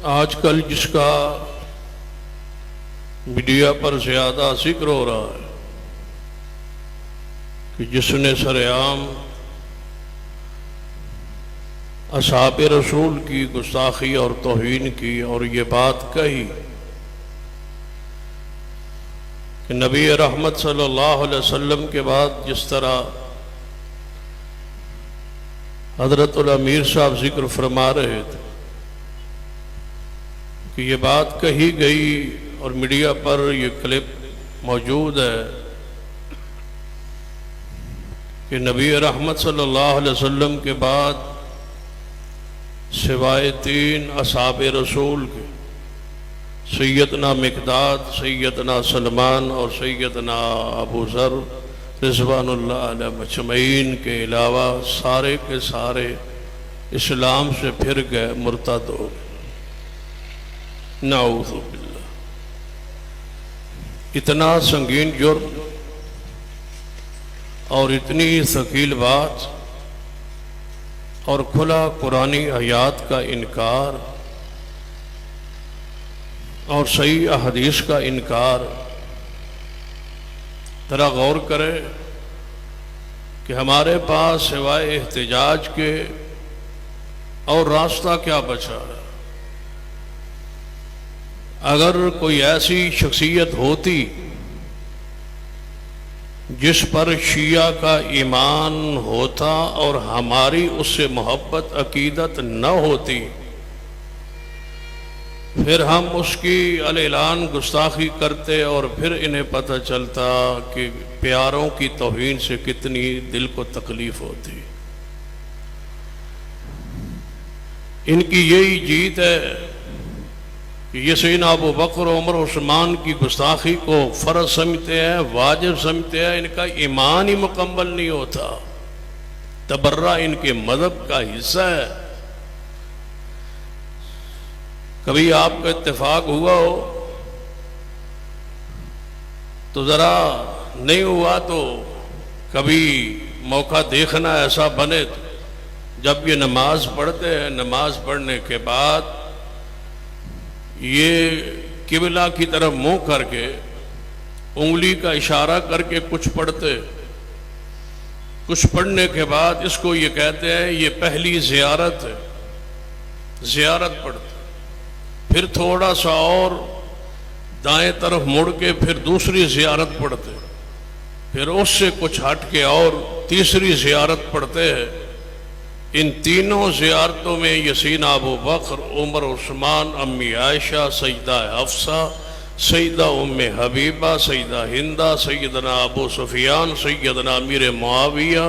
آج کل جس کا میڈیا پر زیادہ ذکر ہو رہا ہے کہ جس نے سرعام اصحاب رسول کی گستاخی اور توہین کی اور یہ بات کہی کہ نبی رحمت صلی اللہ علیہ وسلم کے بعد جس طرح حضرت الامیر صاحب ذکر فرما رہے تھے کہ یہ بات کہی گئی اور میڈیا پر یہ کلپ موجود ہے کہ نبی رحمت صلی اللہ علیہ وسلم کے بعد سوائے 3 اصحاب رسول کے سیدنا مقداد، سیدنا سلمان اور سیدنا ابو ذر رضوان اللہ علیہ مجمعین کے علاوہ سارے کے سارے اسلام سے پھر گئے، مرتد ہو گئے۔ نعوذ باللہ۔ اتنا سنگین جرم اور اتنی ثقیل بات اور کھلا قرآنی آیات کا انکار اور صحیح احادیث کا انکار، ذرا غور کرے کہ ہمارے پاس سوائے احتجاج کے اور راستہ کیا بچا ہے۔ اگر کوئی ایسی شخصیت ہوتی جس پر شیعہ کا ایمان ہوتا اور ہماری اس سے محبت عقیدت نہ ہوتی، پھر ہم اس کی اعلان گستاخی کرتے اور پھر انہیں پتہ چلتا کہ پیاروں کی توہین سے کتنی دل کو تکلیف ہوتی۔ ان کی یہی جیت ہے کہ یہ سیدنا ابو بکر عمر عثمان کی گستاخی کو فرض سمجھتے ہیں، واجب سمجھتے ہیں، ان کا ایمان ہی مکمل نہیں ہوتا۔ تبرہ ان کے مذہب کا حصہ ہے۔ کبھی آپ کا اتفاق ہوا ہو تو ذرا نہیں ہوا تو کبھی موقع دیکھنا ایسا بنے تو جب یہ نماز پڑھتے ہیں، نماز پڑھنے کے بعد یہ قبلہ کی طرف منہ کر کے انگلی کا اشارہ کر کے کچھ پڑھتے، کچھ پڑھنے کے بعد اس کو یہ کہتے ہیں یہ پہلی زیارت ہے، زیارت پڑھتے، پھر تھوڑا سا اور دائیں طرف مڑ کے پھر دوسری زیارت پڑھتے، پھر اس سے کچھ ہٹ کے اور تیسری زیارت پڑھتے ہیں۔ ان تینوں زیارتوں میں سیدنا ابو بکر، عمر، عثمان، امی عائشہ، سیدہ حفصہ، سیدہ ام حبیبہ، سیدہ ہندہ، سیدنا ابو سفیان، سیدنا امیر معاویہ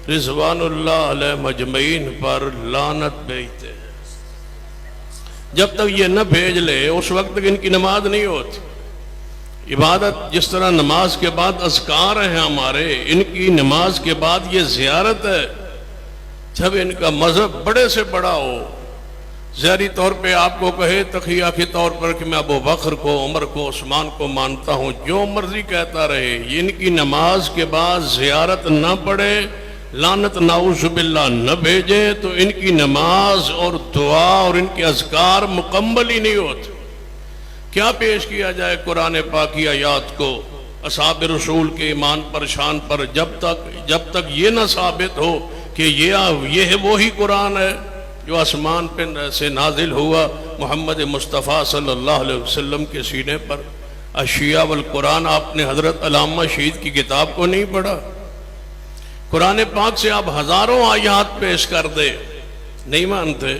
رضوان اللہ علیہ مجمعین پر لعنت بھیجتے ہیں۔ جب تک یہ نہ بھیج لے اس وقت تک ان کی نماز نہیں ہوتی۔ عبادت جس طرح نماز کے بعد اذکار ہیں ہمارے، ان کی نماز کے بعد یہ زیارت ہے۔ جب ان کا مذہب بڑے سے بڑا ہو، ظاہری طور پہ آپ کو کہے تقیہ کے طور پر کہ میں ابو بکر کو، عمر کو، عثمان کو مانتا ہوں، جو مرضی کہتا رہے، ان کی نماز کے بعد زیارت نہ پڑھے، لعنت نعوذ باللہ نہ بھیجے، تو ان کی نماز اور دعا اور ان کے اذکار مکمل ہی نہیں ہوتے۔ کیا پیش کیا جائے قرآن پاک کی آیات کو اصحاب رسول کے ایمان پر، شان پر، جب تک یہ نہ ثابت ہو کہ یہ ہے وہی قرآن ہے جو آسمان پہ سے نازل ہوا محمد مصطفیٰ صلی اللہ علیہ وسلم کے سینے پر۔ الشیعہ والقرآن، آپ نے حضرت علامہ شہید کی کتاب کو نہیں پڑھا؟ قرآن پاک سے آپ ہزاروں آیات پیش کر دے، نہیں مانتے،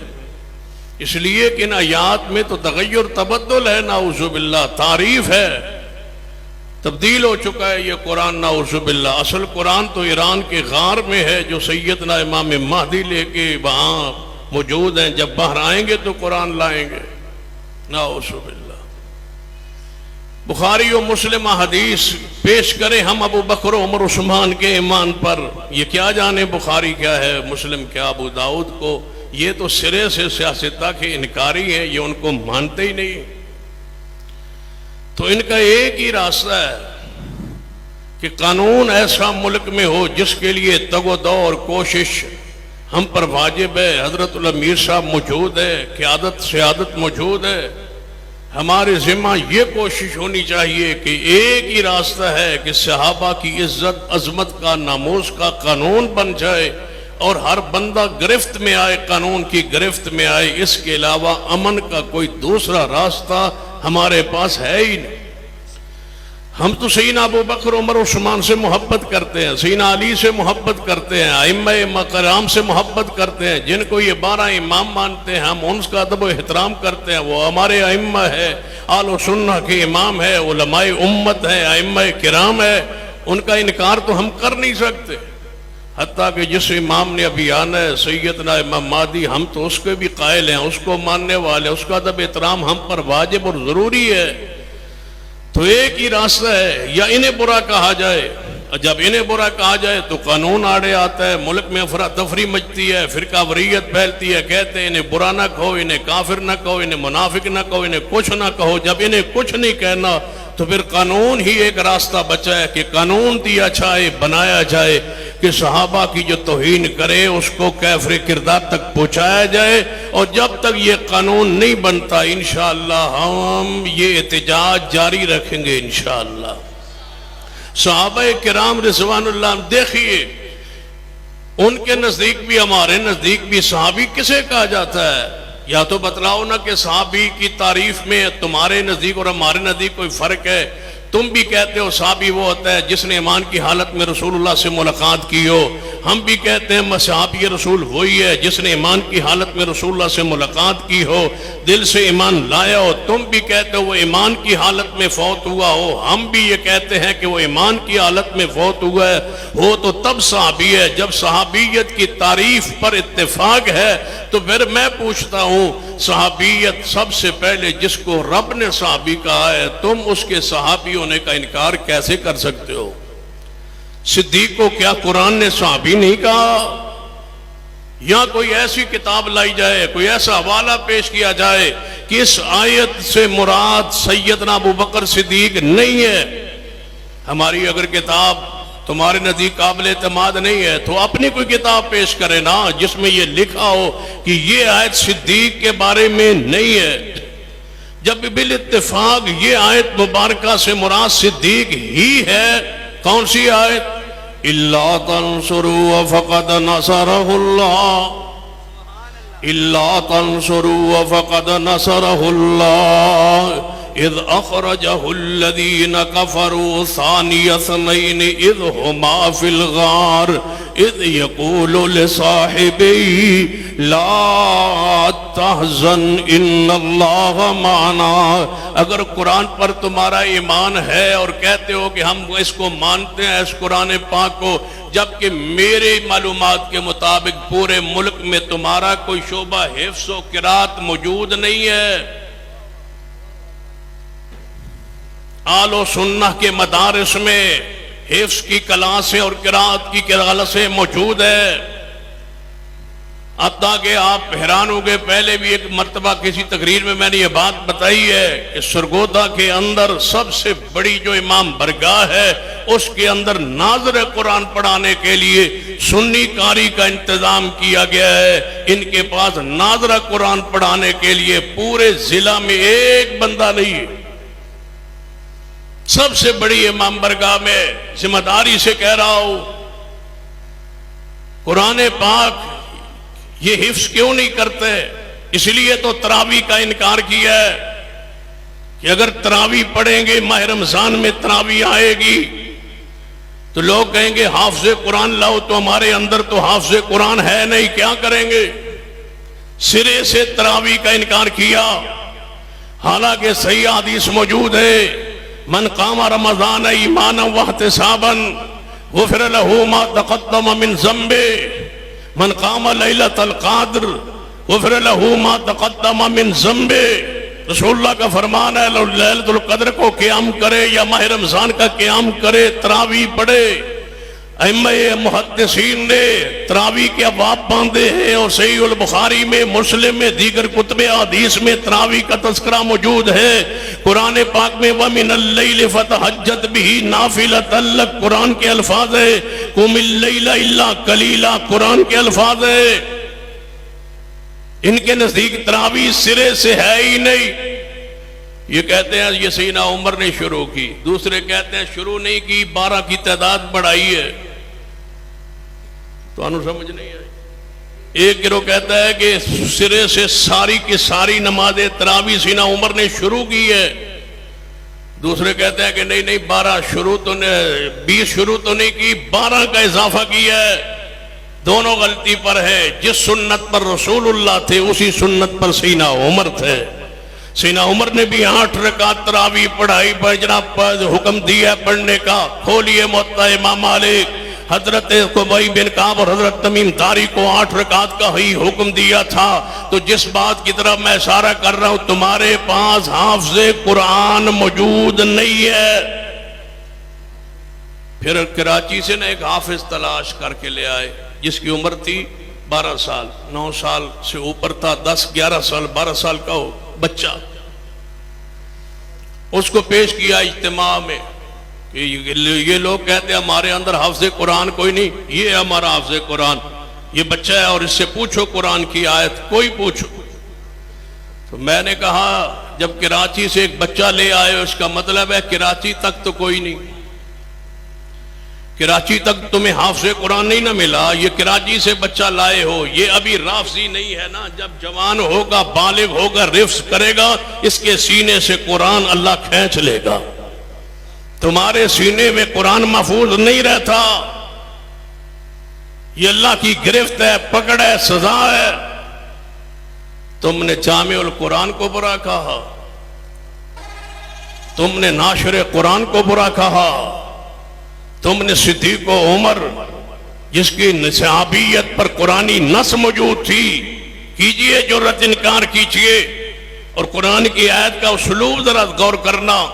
اس لیے کہ ان آیات میں تو تغیر تبدل ہے، نعوذ باللہ، تعریف ہے، تبدیل ہو چکا ہے یہ قرآن، نعوذ باللہ۔ اصل قرآن تو ایران کے غار میں ہے جو سیدنا امام مہدی لے کے وہاں موجود ہیں، جب باہر آئیں گے تو قرآن لائیں گے، نعوذ باللہ۔ بخاری و مسلم حدیث پیش کریں ہم ابو بکر و عمر عثمان کے ایمان پر، یہ کیا جانے بخاری کیا ہے، مسلم کیا، ابو داؤد کو، یہ تو سرے سے سیاستہ کے انکاری ہیں، یہ ان کو مانتے ہی نہیں۔ تو ان کا ایک ہی راستہ ہے کہ قانون ایسا ملک میں ہو جس کے لیے تگ و دو اور کوشش ہم پر واجب ہے، حضرت الامیر صاحب موجود ہے، قیادت سیادت موجود ہے، ہمارے ذمہ یہ کوشش ہونی چاہیے کہ ایک ہی راستہ ہے کہ صحابہ کی عزت عظمت کا ناموس کا قانون بن جائے اور ہر بندہ گرفت میں آئے، قانون کی گرفت میں آئے۔ اس کے علاوہ امن کا کوئی دوسرا راستہ ہمارے پاس ہے ہی نہیں۔ ہم تو سیدنا ابو بکر عمر عثمان سے محبت کرتے ہیں، سیدنا علی سے محبت کرتے ہیں، ائمہ کرام سے محبت کرتے ہیں، جن کو یہ 12 امام مانتے ہیں ہم ان کا ادب و احترام کرتے ہیں، وہ ہمارے ائمہ ہے، اہل سنہ کے امام ہے، علماء امت ہے، ائمہ کرام ہے، ان کا انکار تو ہم کر نہیں سکتے۔ حتیٰ کہ جس امام نے ابھی آنا ہے سیدنا امام مہدی، ہم تو اس کے بھی قائل ہیں، اس کو ماننے والے، اس کا ادب احترام ہم پر واجب اور ضروری ہے۔ تو ایک ہی راستہ ہے، یا انہیں برا کہا جائے، جب انہیں برا کہا جائے تو قانون آڑے آتا ہے، ملک میں افراتفری مچتی ہے، فرقہ واریت پھیلتی ہے، کہتے ہیں انہیں برا نہ کہو، انہیں کافر نہ کہو، انہیں منافق نہ کہو، انہیں کچھ نہ کہو۔ جب انہیں کچھ نہیں کہنا تو پھر قانون ہی ایک راستہ بچا ہے کہ قانون دیا جائے، بنایا جائے کہ صحابہ کی جو توہین کرے اس کو کافر کردار تک پہنچایا جائے، اور جب تک یہ قانون نہیں بنتا انشاءاللہ ہم یہ احتجاج جاری رکھیں گے انشاءاللہ۔ صحابہ کرام رضوان اللہ دیکھیے، ان کے نزدیک بھی ہمارے نزدیک بھی صحابی کسے کہا جاتا ہے؟ یا تو بتلاؤ نا کہ صحابی کی تعریف میں تمہارے نزدیک اور ہمارے نزدیک کوئی فرق ہے؟ تم بھی کہتے ہو صحابی وہ ہوتا ہے جس نے ایمان کی حالت میں رسول اللہ سے ملاقات کی ہو، ہم بھی کہتے ہیں صحابی رسول وہی ہے جس نے ایمان کی حالت میں رسول اللہ سے ملاقات کی ہو، دل سے ایمان لایا ہو۔ تم بھی کہتے ہو وہ ایمان کی حالت میں فوت ہوا ہو، ہم بھی یہ کہتے ہیں کہ وہ ایمان کی حالت میں فوت ہوا ہے ہو تو تب صحابی ہے۔ جب صحابیت کی تعریف پر اتفاق ہے تو پھر میں پوچھتا ہوں، صحابیت سب سے پہلے جس کو رب نے صحابی کہا ہے، تم اس کے صحابی ہونے کا انکار کیسے کر سکتے ہو؟ صدیق کو کیا قرآن نے صحابی نہیں کہا؟ یا کوئی ایسی کتاب لائی جائے، کوئی ایسا حوالہ پیش کیا جائے کہ اس آیت سے مراد سیدنا ابو بکر صدیق نہیں ہے؟ ہماری اگر کتاب تمہارے نزدیک قابل اعتماد نہیں ہے تو اپنی کوئی کتاب پیش کرے نا جس میں یہ لکھا ہو کہ یہ آیت صدیق کے بارے میں نہیں ہے۔ جب بالاتفاق یہ آیت مبارکہ سے مراد صدیق ہی ہے، کون سی آیت؟ اِلَّا تَنْصُرُوا فَقَدْ نَصَرَهُ اللَّهُ اِلَّا تَنْصُرُوا فَقَدْ نَصَرَهُ اللَّهُ اِذْ أَخْرَجَهُ الَّذِينَ كَفَرُوا ثَانِيَ اثْنَيْنِ اِذْ هُمَا فِي الْغَارِ اِذْ يَقُولُ لِصَاحِبِهِ لَا تَحْزَنْ إِنَّ اللَّهَ مَعَنَا۔ اگر قرآن پر تمہارا ایمان ہے اور کہتے ہو کہ ہم اس کو مانتے ہیں، اس قرآن پاک کو، جبکہ میرے معلومات کے مطابق پورے ملک میں تمہارا کوئی شعبہ حفظ و قرات موجود نہیں ہے، آل و سنہ کے مدارس میں حفظ کی کلاسیں اور قرات کی کلاسیں موجود ہے، حتیٰ کہ آپ حیران ہو گئے۔ پہلے بھی ایک مرتبہ کسی تقریر میں نے یہ بات بتائی ہے کہ سرگودا کے اندر سب سے بڑی جو امام برگاہ ہے اس کے اندر ناظر قرآن پڑھانے کے لیے سنی قاری کا انتظام کیا گیا ہے۔ ان کے پاس ناظر قرآن پڑھانے کے لیے پورے ضلع میں ایک بندہ نہیں ہے۔ سب سے بڑی امام برگاہ میں ذمہ داری سے کہہ رہا ہوں، قرآن پاک یہ حفظ کیوں نہیں کرتے؟ اس لیے تو تراویح کا انکار کیا ہے کہ اگر تراویح پڑھیں گے، ماہ رمضان میں تراویح آئے گی تو لوگ کہیں گے حافظ قرآن لاؤ، تو ہمارے اندر تو حافظ قرآن ہے نہیں، کیا کریں گے؟ سرے سے تراویح کا انکار کیا، حالانکہ صحیح حدیث موجود ہے، من قام رمضان ایمانا واحتسابا غفر له ما تقدم من ذنبه، من قام لیلۃ القدر غفر له ما تقدم من ذنبه۔ رسول اللہ کا فرمان ہے لیلۃ القدر کو قیام کرے یا ماہ رمضان کا قیام کرے، تراویح پڑھے۔ ائمہ محدثین نے تراویح کے ابواب باندھے ہیں، اور صحیح البخاری میں، مسلم میں، دیگر کتب حدیث میں تراویح کا تذکرہ موجود ہے۔ قرآن پاک میں وَمِنَ اللَّيْلِ فَتَهَجَّدْ بِهِ نَافِلَةً لَكَ قرآن کے الفاظ ہے، قُمِ اللَّيْلَ إِلَّا قَلِيلًا قرآن کے الفاظ ہے۔ ان کے نزدیک تراویح سرے سے ہے ہی نہیں۔ یہ کہتے ہیں یہ سیدنا عمر نے شروع کی، دوسرے کہتے ہیں شروع نہیں کی، 12 کی تعداد بڑھائی ہے۔ تو انہوں سمجھ نہیں آئی۔ ایک گروہ کہتا ہے کہ سرے سے ساری کی ساری نماز تراویح سیدنا عمر نے شروع کی ہے، دوسرے کہتے ہیں کہ نہیں 12 شروع تو 20 شروع تو نہیں کی، 12 کا اضافہ کیا ہے۔ دونوں غلطی پر ہے۔ جس سنت پر رسول اللہ تھے اسی سنت پر سیدنا عمر تھے۔ سیدنا عمر نے بھی 8 رکعت تراویح پڑھائی، پر جناب حکم دیا پڑھنے کا۔ کھولیے موطا امام مالک، حضرت ابی بن کعب اور حضرت تمیم داری کو 8 رکعت کا ہی حکم دیا تھا۔ تو جس بات کی طرف میں اشارہ کر رہا ہوں، تمہارے پاس حافظ قرآن موجود نہیں ہے۔ پھر کراچی سے نہ ایک حافظ تلاش کر کے لے آئے جس کی عمر تھی 12 سال، 9 سال سے اوپر تھا، 10 11 سال 12 سال کا ہو بچہ۔ اس کو پیش کیا اجتماع میں کہ یہ لوگ کہتے ہیں ہمارے اندر حافظ قرآن کوئی نہیں، یہ ہے ہمارا حافظ قرآن، یہ بچہ ہے اور اس سے پوچھو قرآن کی آیت، کوئی پوچھو۔ تو میں نے کہا جب کراچی سے ایک بچہ لے آئے اس کا مطلب ہے کراچی تک تو کوئی نہیں، کراچی تک تمہیں حافظ قرآن نہیں نہ ملا، یہ کراچی سے بچہ لائے ہو، یہ ابھی رافضی نہیں ہے نا، جب جوان ہوگا بالغ ہوگا رفظ کرے گا اس کے سینے سے قرآن اللہ کھینچ لے گا۔ تمہارے سینے میں قرآن محفوظ نہیں رہتا، یہ اللہ کی گرفت ہے، پکڑ ہے، سزا ہے۔ تم نے جامع القرآن کو برا کہا، تم نے ناشر قرآن کو برا کہا، تم نے صدیق و عمر جس کی صحابیت پر قرآنی نص موجود تھی، کیجئے جرأت انکار کیجئے۔ اور قرآن کی آیت کا اسلوب ذرا غور کرنا،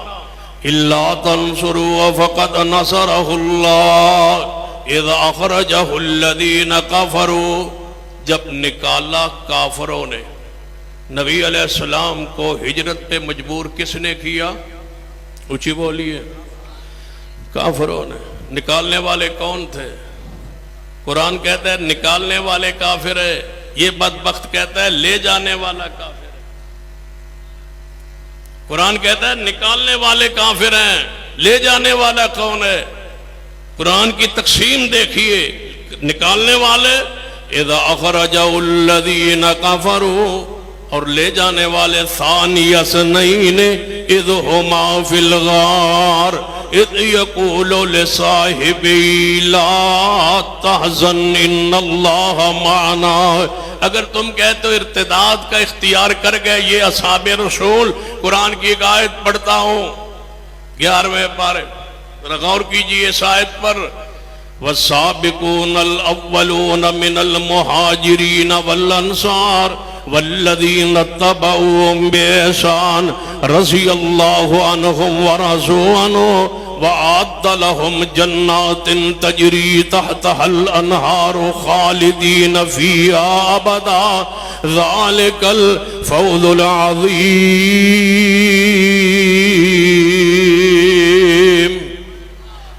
إِلَّا تَنْصُرُوا فَقَدْ نَصَرَهُ اللَّهُ إِذْ أَخْرَجَهُ الَّذِينَ كَفَرُوا، جب نکالا کافروں نے نبی علیہ السلام کو ہجرت پہ مجبور کس نے کیا؟ اونچی بولیے، کافروں نے۔ نکالنے والے کون تھے؟ قرآن کہتا ہے نکالنے والے کافر ہے، یہ بدبخت کہتا ہے لے جانے والا کافر ہے۔ قرآن کہتا ہے نکالنے والے کافر ہیں، لے جانے والا کون ہے؟ قرآن کی تقسیم دیکھیے، نکالنے والے اذا اخرجوا الذین کفروا، اور لے جانے والے ثانی اثنین اذ ہما فی الغار اذ یقول لصاحبی لا تحزن ان اللہ معنا۔ اگر تم کہتے ہو ارتداد کا اختیار کر گئے یہ اصحاب رسول، قرآن کی ایک آیت پڑھتا ہوں 11ویں پارے، غور کیجئے اس آیت پر، والسابقون الاولون من المہاجرین والانصار والذین اتبعوهم بإحسان رضی اللہ عنہم ورضوا عنہ وأعد لهم جنات تجری تحتها الانہار خالدین فیہا ابدا ذالک الفوز العظیم۔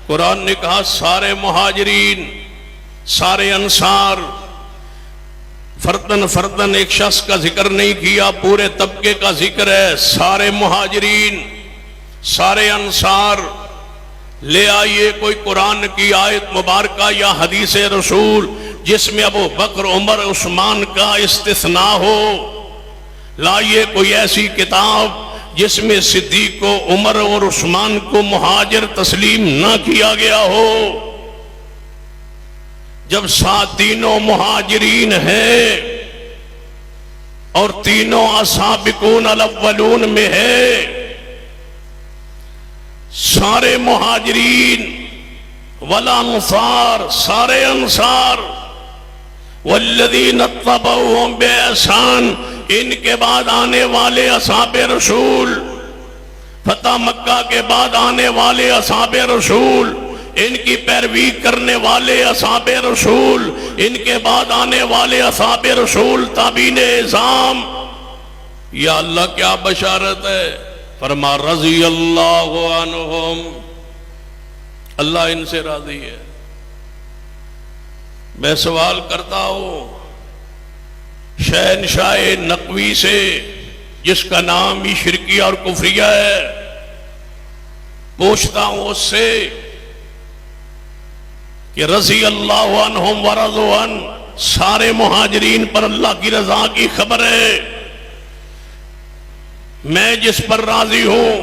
قرآن نے کہا سارے مہاجرین، سارے انصار، فردن فردن ایک شخص کا ذکر نہیں کیا، پورے طبقے کا ذکر ہے۔ سارے مہاجرین، سارے انصار، لے آئیے کوئی قرآن کی آیت مبارکہ یا حدیث رسول جس میں ابو بکر عمر عثمان کا استثناء ہو۔ لائیے کوئی ایسی کتاب جس میں صدیق و عمر اور عثمان کو مہاجر تسلیم نہ کیا گیا ہو۔ جب تینوں مہاجرین ہیں اور تینوں السابقون الاولون میں ہے، سارے مہاجرین والانصار، سارے انصار، والذین اتبعوهم بإحسان، ان کے بعد آنے والے اصحاب رسول، فتح مکہ کے بعد آنے والے اصحاب رسول، ان کی پیروی کرنے والے اصحاب رسول، ان کے بعد آنے والے اصحاب رسول تابعین اعظام۔ یا اللہ کیا بشارت ہے! فرما رضی اللہ عنہم، اللہ ان سے راضی ہے۔ میں سوال کرتا ہوں شہنشاہ نقوی سے جس کا نام ہی شرکیہ اور کفریہ ہے، پوچھتا ہوں اس سے کہ رضی اللہ عنہم ورضوا عنہ، سارے مہاجرین پر اللہ کی رضا کی خبر ہے، میں جس پر راضی ہوں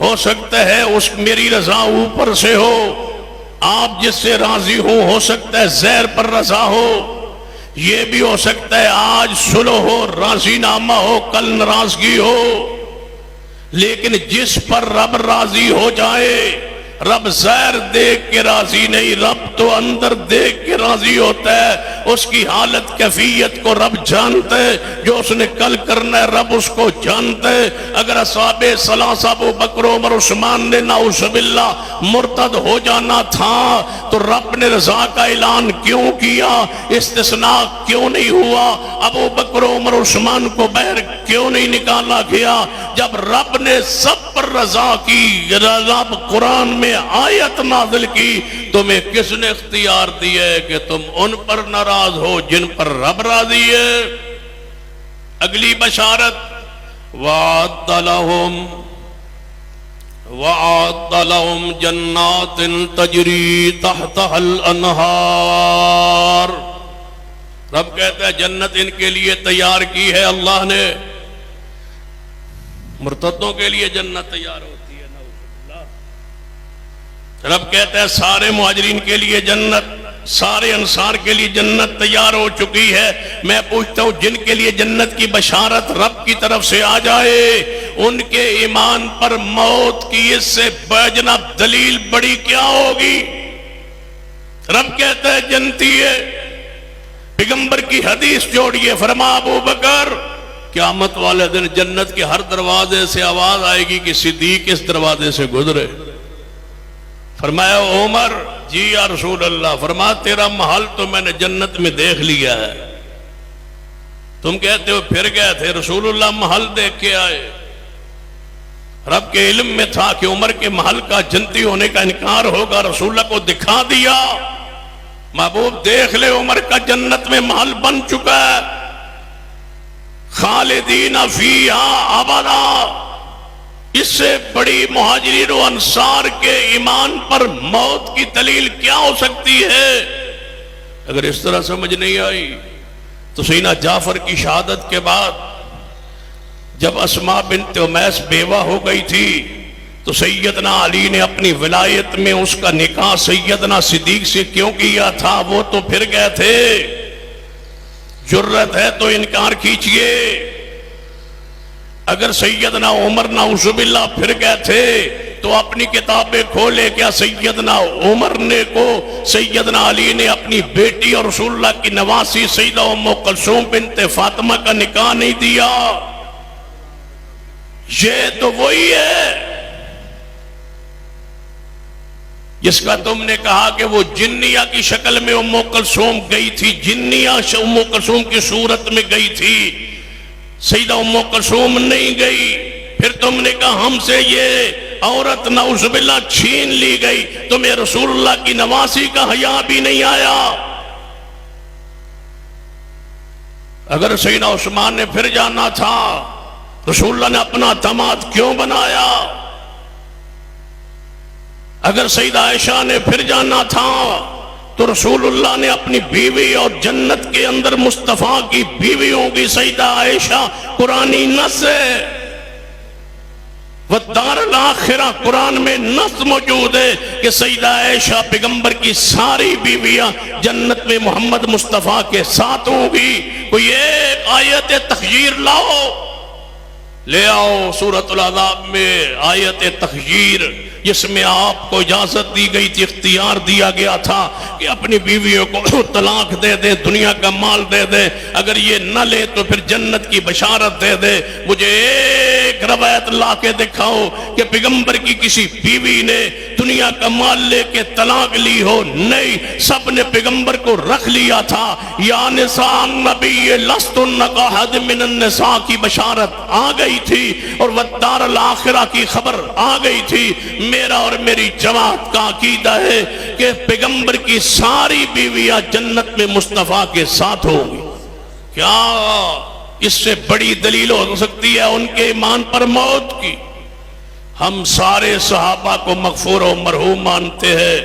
ہو سکتا ہے اس میری رضا اوپر سے ہو، آپ جس سے راضی ہو سکتا ہے زیر پر رضا ہو، یہ بھی ہو سکتا ہے آج صلح ہو، راضی نامہ ہو، کل ناراضگی ہو، لیکن جس پر رب راضی ہو جائے، رب ظاہر دیکھ کے راضی نہیں، رب تو اندر دیکھ کے راضی ہوتا ہے، اس کی حالت کیفیت کو رب جانتا ہے، جو اس نے کل کرنا ہے رب اس کو جانتا ہے۔ اگر اصحاب ثلاثہ ابو بکر عمر عثمان نے نعوذ باللہ مرتد ہو جانا تھا تو رب نے رضا کا اعلان کیوں کیا؟ استثناء کیوں نہیں ہوا؟ ابو بکر عمر عثمان کو باہر کیوں نہیں نکالا گیا؟ جب رب نے سب پر رضا کی، رب قرآن میں آیت نازل کی، تمہیں کس نے اختیار دیا ہے کہ تم ان پر ناراض ہو جن پر رب راضی ہے؟ اگلی بشارت وَعَدَّ لَهُمْ جَنَّاتٍ تَجْرِي تَحْتَهَا الْأَنْهَارُ، رب کہتا ہے جنت ان کے لیے تیار کی ہے اللہ نے۔ مرتدوں کے لیے جنت تیار ہوتی ہے، نعوذ باللہ۔ رب کہتا ہے سارے مہاجرین کے لیے جنت، سارے انصار کے لیے جنت تیار ہو چکی ہے۔ میں پوچھتا ہوں جن کے لیے جنت کی بشارت رب کی طرف سے آ جائے، ان کے ایمان پر موت کی اس سے جناب دلیل بڑی کیا ہوگی؟ رب کہتا ہے جنتی ہے۔ پیغمبر کی حدیث جوڑیے، فرما ابو بکر قیامت والے دن جنت کے ہر دروازے سے آواز آئے گی کہ صدیق اس دروازے سے گزرے۔ فرمایا عمر جی یا رسول اللہ، فرما تیرا محل تو میں نے جنت میں دیکھ لیا ہے، تم کہتے ہو پھر گئے تھے، رسول اللہ محل دیکھ کے آئے۔ رب کے علم میں تھا کہ عمر کے محل کا جنتی ہونے کا انکار ہوگا، رسول اللہ کو دکھا دیا، محبوب دیکھ لے عمر کا جنت میں محل بن چکا ہے، خالدین فیہا ابدا۔ اس سے بڑی مہاجرین و انصار کے ایمان پر موت کی دلیل کیا ہو سکتی ہے؟ اگر اس طرح سمجھ نہیں آئی تو سیدنا جعفر کی شہادت کے بعد جب اسماء بنت امیس بیوہ ہو گئی تھی تو سیدنا علی نے اپنی ولایت میں اس کا نکاح سیدنا صدیق سے کیوں کیا تھا؟ وہ تو پھر گئے تھے، جرت ہے تو انکار کیجئے۔ اگر سیدنا عمر نعوذ باللہ پھر گئے تھے تو اپنی کتابیں کھولے، کیا سیدنا عمر نے کو سیدنا علی نے اپنی بیٹی اور رسول اللہ کی نواسی سیدہ ام کلثوم بنت فاطمہ کا نکاح نہیں دیا؟ یہ تو وہی ہے جس کا تم نے کہا کہ وہ جنیہ کی شکل میں ام کلثوم گئی تھی، جنیہ ام کلثوم کی صورت میں گئی تھی، سیدہ ام کلثوم نہیں گئی۔ پھر تم نے کہا ہم سے یہ عورت نعوذ باللہ چھین لی گئی، تمہیں رسول اللہ کی نواسی کا حیا بھی نہیں آیا۔ اگر سیدنا عثمان نے پھر جانا تھا، رسول اللہ نے اپنا داماد کیوں بنایا؟ اگر سیدہ عائشہ نے پھر جانا تھا تو رسول اللہ نے اپنی بیوی اور جنت کے اندر مصطفیٰ کی بیویوں کی سیدہ عائشہ قرآنی نص ہے، والدار الاخرہ قرآن میں نص موجود ہے کہ سیدہ عائشہ پیغمبر کی ساری بیویاں جنت میں محمد مصطفیٰ کے ساتھ ہوں گی۔ کوئی ایک آیت تخییر لاؤ، لے آؤ سورۃ العذاب میں آیت تخییر جس میں آپ کو اجازت دی گئی تھی، اختیار دیا گیا تھا کہ اپنی بیویوں کو طلاق دے دے، دنیا کا مال دے دے، اگر یہ نہ لے تو پھر جنت کی بشارت دے دے۔ مجھے ایک روایت لا کے دکھاؤ کہ پیغمبر کی کسی بیوی نے دنیا کا مال لے کے طلاق لی ہو؟ نہیں، سب نے پیغمبر کو رکھ لیا تھا۔ یا نساء نبی لستن کاحد من النساء کی بشارت آ گئی تھی، اور والدار الاخرہ کی خبر آ گئی تھی۔ میرا اور میری جماعت کا عقیدہ ہے کہ پیغمبر کی ساری بیویاں جنت میں مصطفیٰ کے ساتھ ہوں گی۔ کیا اس سے بڑی دلیل ہو سکتی ہے ان کے ایمان پر موت کی؟ ہم سارے صحابہ کو مغفور و مرحوم مانتے ہیں،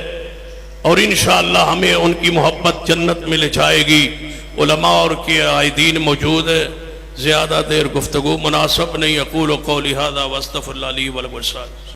اور انشاءاللہ ہمیں ان کی محبت جنت میں لے جائے گی۔ علماء اور کے قائدین موجود ہے، زیادہ دیر گفتگو مناسب نہیں۔ اقول قولی ھذا واستغفر اللہ لی ولکم۔